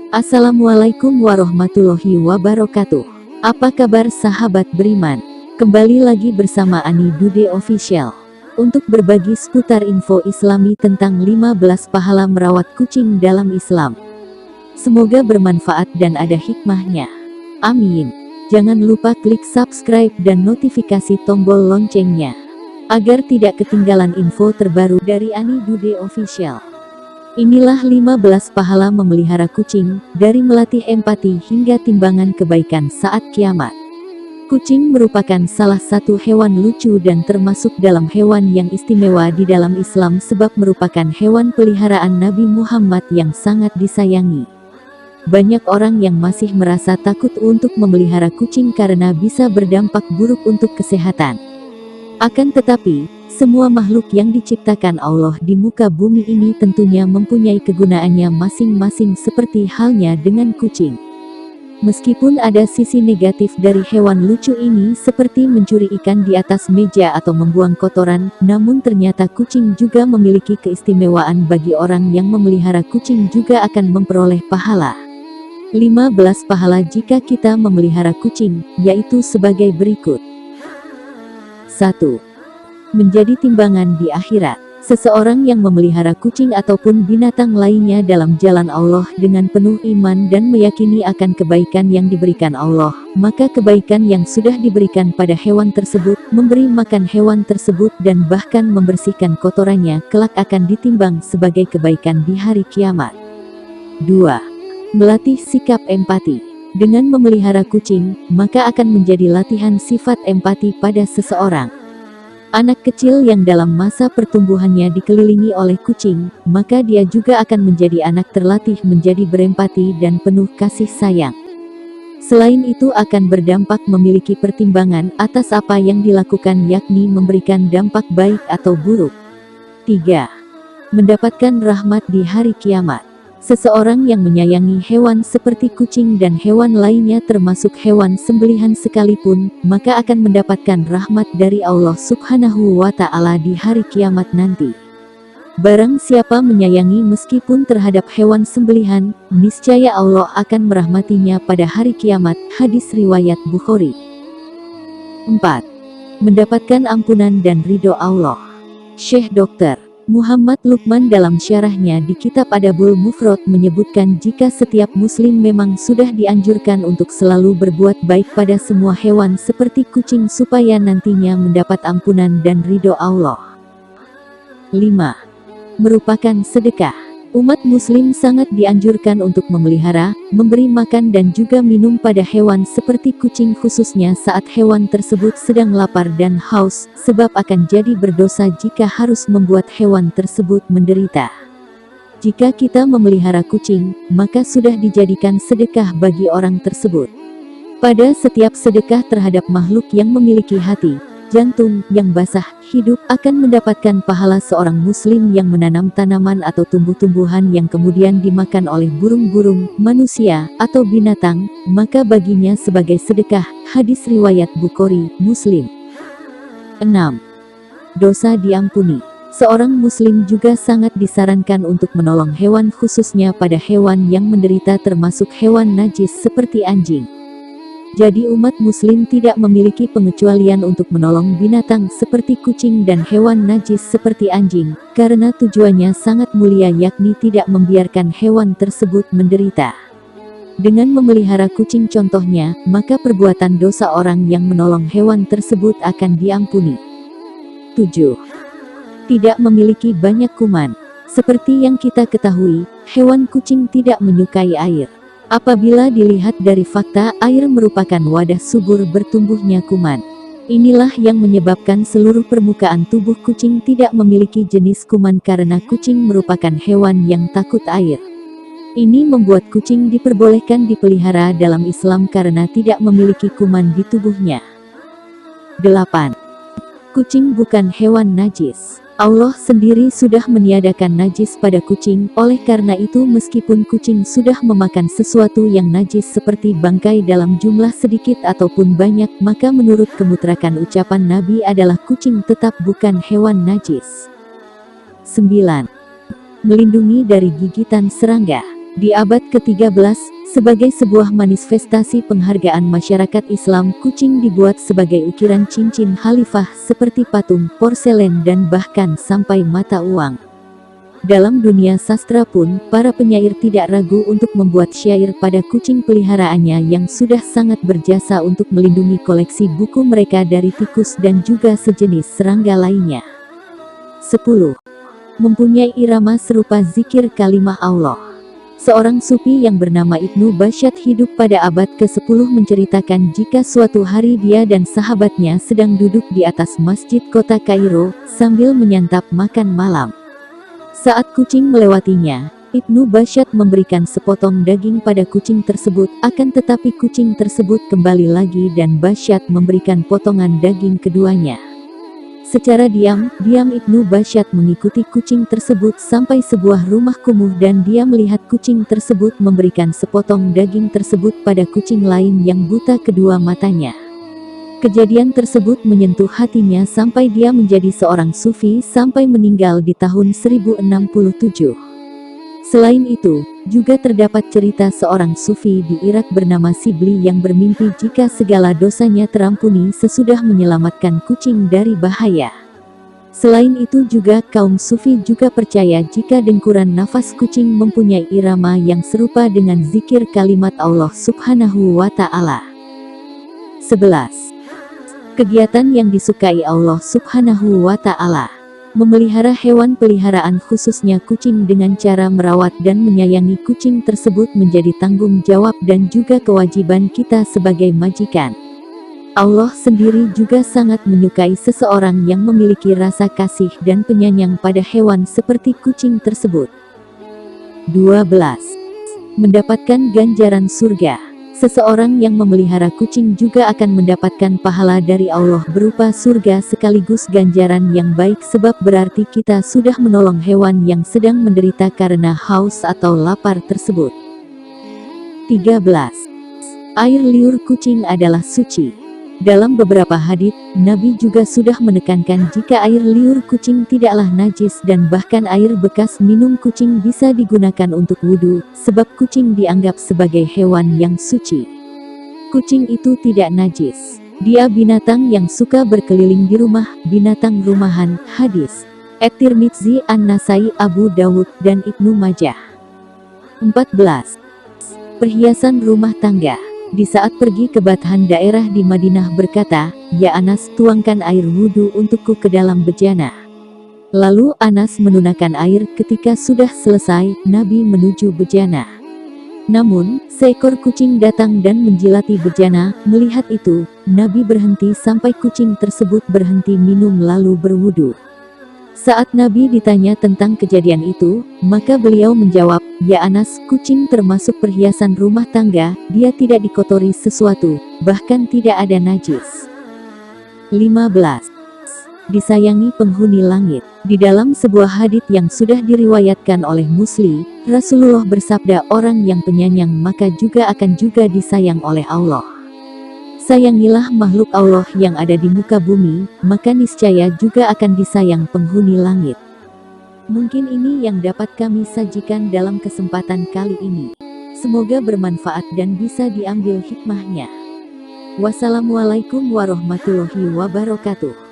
Assalamualaikum warahmatullahi wabarakatuh. Apa kabar sahabat beriman? Kembali lagi bersama Ani Dude Official untuk berbagi seputar info Islami tentang 15 pahala merawat kucing dalam Islam. Semoga bermanfaat dan ada hikmahnya. Amin. Jangan lupa klik subscribe dan notifikasi tombol loncengnya agar tidak ketinggalan info terbaru dari Ani Dude Official. Inilah 15 pahala memelihara kucing, dari melatih empati hingga timbangan kebaikan saat kiamat. Kucing merupakan salah satu hewan lucu dan termasuk dalam hewan yang istimewa di dalam Islam sebab merupakan hewan peliharaan Nabi Muhammad yang sangat disayangi. Banyak orang yang masih merasa takut untuk memelihara kucing karena bisa berdampak buruk untuk kesehatan. Akan tetapi, semua makhluk yang diciptakan Allah di muka bumi ini tentunya mempunyai kegunaannya masing-masing seperti halnya dengan kucing. Meskipun ada sisi negatif dari hewan lucu ini seperti mencuri ikan di atas meja atau membuang kotoran, namun ternyata kucing juga memiliki keistimewaan. Bagi orang yang memelihara kucing juga akan memperoleh pahala. 15 pahala jika kita memelihara kucing, yaitu sebagai berikut. 1. Menjadi timbangan di akhirat. Seseorang yang memelihara kucing ataupun binatang lainnya dalam jalan Allah dengan penuh iman dan meyakini akan kebaikan yang diberikan Allah, maka kebaikan yang sudah diberikan pada hewan tersebut, memberi makan hewan tersebut dan bahkan membersihkan kotorannya, kelak akan ditimbang sebagai kebaikan di hari kiamat. 2. Melatih sikap empati. Dengan memelihara kucing, maka akan menjadi latihan sifat empati pada seseorang. Anak kecil yang dalam masa pertumbuhannya dikelilingi oleh kucing, maka dia juga akan menjadi anak terlatih menjadi berempati dan penuh kasih sayang. Selain itu akan berdampak memiliki pertimbangan atas apa yang dilakukan, yakni memberikan dampak baik atau buruk. 3. Mendapatkan rahmat di hari kiamat. Seseorang yang menyayangi hewan seperti kucing dan hewan lainnya termasuk hewan sembelihan sekalipun, maka akan mendapatkan rahmat dari Allah Subhanahu wa Ta'ala di hari kiamat nanti. Barang siapa menyayangi meskipun terhadap hewan sembelihan, niscaya Allah akan merahmatinya pada hari kiamat. Hadis riwayat Bukhari. 4. Mendapatkan ampunan dan ridho Allah. Syekh Dr. Muhammad Lukman dalam syarahnya di kitab Adabul Mufrad menyebutkan jika setiap muslim memang sudah dianjurkan untuk selalu berbuat baik pada semua hewan seperti kucing supaya nantinya mendapat ampunan dan ridho Allah. 5. Merupakan sedekah. Umat muslim sangat dianjurkan untuk memelihara, memberi makan dan juga minum pada hewan seperti kucing khususnya saat hewan tersebut sedang lapar dan haus, sebab akan jadi berdosa jika harus membuat hewan tersebut menderita. Jika kita memelihara kucing, maka sudah dijadikan sedekah bagi orang tersebut. Pada setiap sedekah terhadap makhluk yang memiliki hati, jantung yang basah, hidup akan mendapatkan pahala seorang muslim yang menanam tanaman atau tumbuh-tumbuhan yang kemudian dimakan oleh burung-burung, manusia, atau binatang, maka baginya sebagai sedekah. Hadis riwayat Bukhari, Muslim. 6. Dosa diampuni. Seorang muslim juga sangat disarankan untuk menolong hewan khususnya pada hewan yang menderita termasuk hewan najis seperti anjing. Jadi umat muslim tidak memiliki pengecualian untuk menolong binatang seperti kucing dan hewan najis seperti anjing, karena tujuannya sangat mulia yakni tidak membiarkan hewan tersebut menderita. Dengan memelihara kucing contohnya, maka perbuatan dosa orang yang menolong hewan tersebut akan diampuni. 7. Tidak memiliki banyak kuman. Seperti yang kita ketahui, hewan kucing tidak menyukai air. Apabila dilihat dari fakta, air merupakan wadah subur bertumbuhnya kuman. Inilah yang menyebabkan seluruh permukaan tubuh kucing tidak memiliki jenis kuman karena kucing merupakan hewan yang takut air. Ini membuat kucing diperbolehkan dipelihara dalam Islam karena tidak memiliki kuman di tubuhnya. 8. Kucing bukan hewan najis. Allah sendiri sudah meniadakan najis pada kucing, oleh karena itu meskipun kucing sudah memakan sesuatu yang najis seperti bangkai dalam jumlah sedikit ataupun banyak, maka menurut kemutrakan ucapan Nabi adalah kucing tetap bukan hewan najis. 9. Melindungi dari gigitan serangga. Di abad ke-13, sebagai sebuah manifestasi penghargaan masyarakat Islam, kucing dibuat sebagai ukiran cincin khalifah seperti patung, porselen dan bahkan sampai mata uang. Dalam dunia sastra pun, para penyair tidak ragu untuk membuat syair pada kucing peliharaannya yang sudah sangat berjasa untuk melindungi koleksi buku mereka dari tikus dan juga sejenis serangga lainnya. 10. Mempunyai irama serupa zikir kalimah Allah. Seorang sufi yang bernama Ibnu Basyat hidup pada abad ke-10 menceritakan jika suatu hari dia dan sahabatnya sedang duduk di atas masjid kota Kairo, sambil menyantap makan malam. Saat kucing melewatinya, Ibnu Basyat memberikan sepotong daging pada kucing tersebut, akan tetapi kucing tersebut kembali lagi dan Basyat memberikan potongan daging keduanya. Secara diam-diam Ibnu Basyat mengikuti kucing tersebut sampai sebuah rumah kumuh dan dia melihat kucing tersebut memberikan sepotong daging tersebut pada kucing lain yang buta kedua matanya. Kejadian tersebut menyentuh hatinya sampai dia menjadi seorang sufi sampai meninggal di tahun 1067. Selain itu, juga terdapat cerita seorang sufi di Irak bernama Sibli yang bermimpi jika segala dosanya terampuni sesudah menyelamatkan kucing dari bahaya. Selain itu juga kaum sufi juga percaya jika dengkuran nafas kucing mempunyai irama yang serupa dengan zikir kalimat Allah Subhanahu wa Ta'ala. 11. Kegiatan yang disukai Allah Subhanahu wa Ta'ala. Memelihara hewan peliharaan khususnya kucing dengan cara merawat dan menyayangi kucing tersebut menjadi tanggung jawab dan juga kewajiban kita sebagai majikan. Allah sendiri juga sangat menyukai seseorang yang memiliki rasa kasih dan penyayang pada hewan seperti kucing tersebut. 12. Mendapatkan ganjaran surga. Seseorang yang memelihara kucing juga akan mendapatkan pahala dari Allah berupa surga sekaligus ganjaran yang baik sebab berarti kita sudah menolong hewan yang sedang menderita karena haus atau lapar tersebut. 13. Air liur kucing adalah suci. Dalam beberapa hadits, Nabi juga sudah menekankan jika air liur kucing tidaklah najis dan bahkan air bekas minum kucing bisa digunakan untuk wudhu, sebab kucing dianggap sebagai hewan yang suci. Kucing itu tidak najis. Dia binatang yang suka berkeliling di rumah, binatang rumahan. Hadis At-Tirmidzi, An-Nasai, Abu Dawud, dan Ibnu Majah. 14. Perhiasan rumah tangga. Di saat pergi ke Bathan daerah di Madinah berkata, "Ya Anas, tuangkan air wudhu untukku ke dalam bejana." Lalu Anas menunaikan air. Ketika sudah selesai, Nabi menuju bejana. Namun, seekor kucing datang dan menjilati bejana. Melihat itu, Nabi berhenti sampai kucing tersebut berhenti minum lalu berwudhu. Saat Nabi ditanya tentang kejadian itu, maka beliau menjawab, "Ya Anas, kucing termasuk perhiasan rumah tangga, dia tidak dikotori sesuatu, bahkan tidak ada najis." 15. Disayangi penghuni langit. Di dalam sebuah hadits yang sudah diriwayatkan oleh Muslim, Rasulullah bersabda, "Orang yang penyayang maka juga akan juga disayang oleh Allah." Sayangilah makhluk Allah yang ada di muka bumi, maka niscaya juga akan disayang penghuni langit. Mungkin ini yang dapat kami sajikan dalam kesempatan kali ini. Semoga bermanfaat dan bisa diambil hikmahnya. Wassalamualaikum warahmatullahi wabarakatuh.